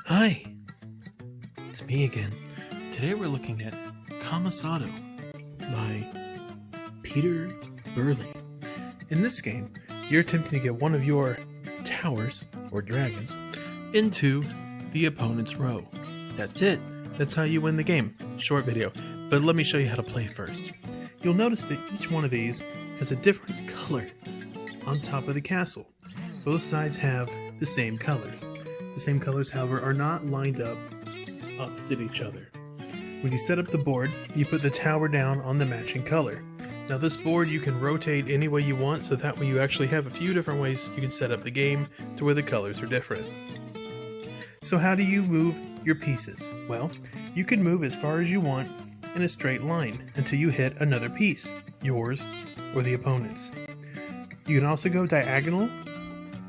Hi, it's me again. Today we're looking at Kamisado by Peter Burley. In this game, you're attempting to get one of your towers, or dragons, into the opponent's row. That's it. That's how you win the game. Short video, but let me show you how to play first. You'll notice that each one of these has a different color on top of the castle. Both sides have the same colors. The same colors, however, are not lined up opposite each other. When you set up the board, you put the tower down on the matching color. Now this board you can rotate any way you want, so that way you actually have a few different ways you can set up the game to where the colors are different. So how do you move your pieces? Well, you can move as far as you want in a straight line until you hit another piece, yours or the opponent's. You can also go diagonal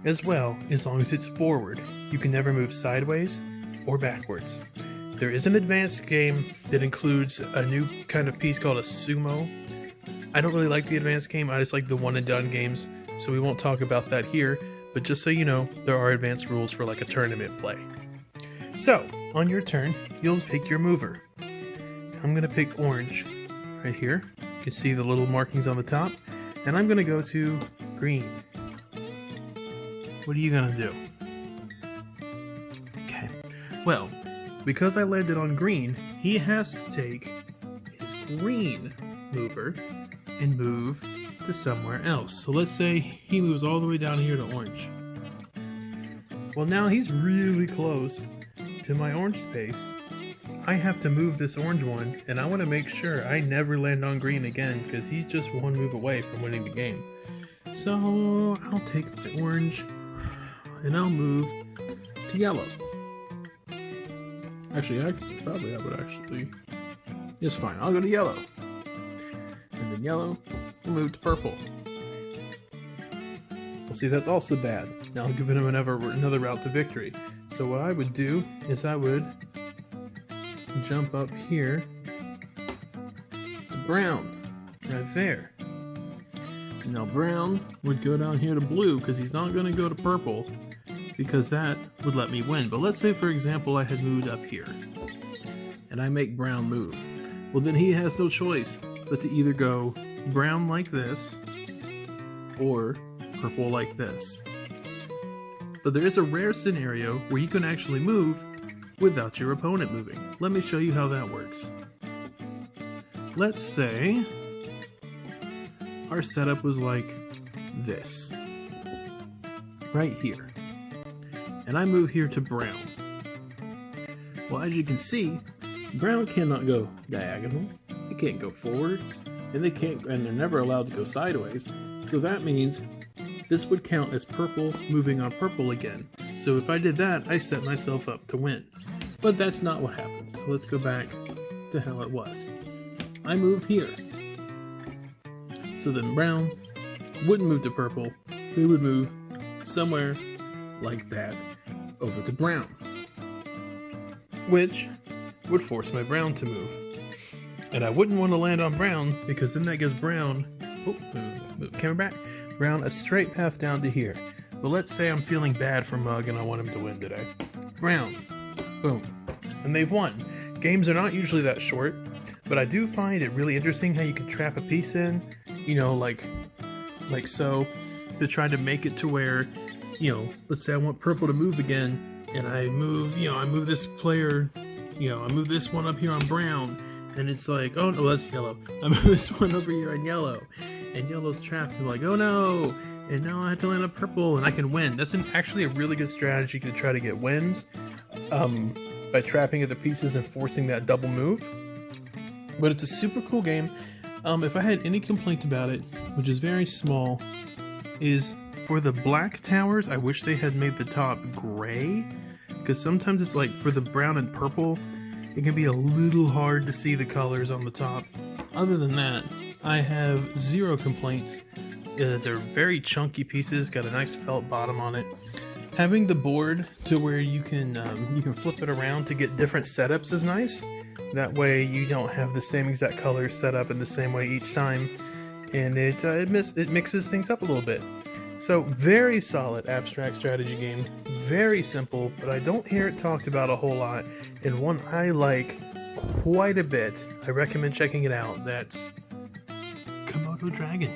as well, as long as it's forward. You can never move sideways or backwards. There is an advanced game that includes a new kind of piece called a sumo. I don't really like the advanced game, I just like the one and done games, so we won't talk about that here, but just so you know, there are advanced rules for like a tournament play. So, on your turn, you'll pick your mover. I'm going to pick orange right here. You can see the little markings on the top, and I'm going to go to green. What are you going to do? Okay, well, because I landed on green, he has to take his green mover and move to somewhere else. So let's say he moves all the way down here to orange. Well, now he's really close to my orange space. I have to move this orange one, and I want to make sure I never land on green again, because he's just one move away from winning the game. So I'll take the orange and I'll move to yellow. Actually, it's fine. I'll go to yellow. And then yellow will move to purple. Well, see, that's also bad. Now I'll give him another route to victory. So what I would do is I would jump up here to brown, right there. And now brown would go down here to blue, because he's not going to go to purple, because that would let me win. But let's say, for example, I had moved up here, and I make brown move. Well, then he has no choice but to either go brown like this, or purple like this. But there is a rare scenario where you can actually move without your opponent moving. Let me show you how that works. Let's say our setup was like this, right here. And I move here to brown. Well, as you can see, brown cannot go diagonal, it can't go forward, and they're never allowed to go sideways. So that means this would count as purple moving on purple again. So if I did that, I set myself up to win. But that's not what happened. So let's go back to how it was. I move here. So then brown wouldn't move to purple, they would move somewhere like that over to brown, which would force my brown to move. And I wouldn't want to land on brown, because then that gives brown, move camera back, brown a straight path down to here. But let's say I'm feeling bad for Mug and I want him to win today. Brown, boom, and they've won. Games are not usually that short, but I do find it really interesting how you can trap a piece in, you know, like so, to try to make it to where, you know, let's say I want purple to move again, and I move this player, I move this one up here on brown, and it's like, oh no, that's yellow. I move this one over here on yellow, and yellow's trapped, and like, oh no, and now I have to land on purple, and I can win. That's actually a really good strategy to try to get wins, by trapping other pieces and forcing that double move. But it's a super cool game. If I had any complaint about it, which is very small, is for the black towers, I wish they had made the top gray, because sometimes it's like for the brown and purple, it can be a little hard to see the colors on the top. Other than that, I have zero complaints. They're very chunky pieces, got a nice felt bottom on it. Having the board to where you can flip it around to get different setups is nice. That way you don't have the same exact colors set up in the same way each time, and it mixes things up a little bit. So, very solid abstract strategy game. Very simple, but I don't hear it talked about a whole lot. And one I like quite a bit. I recommend checking it out. That's Komodo Dragon.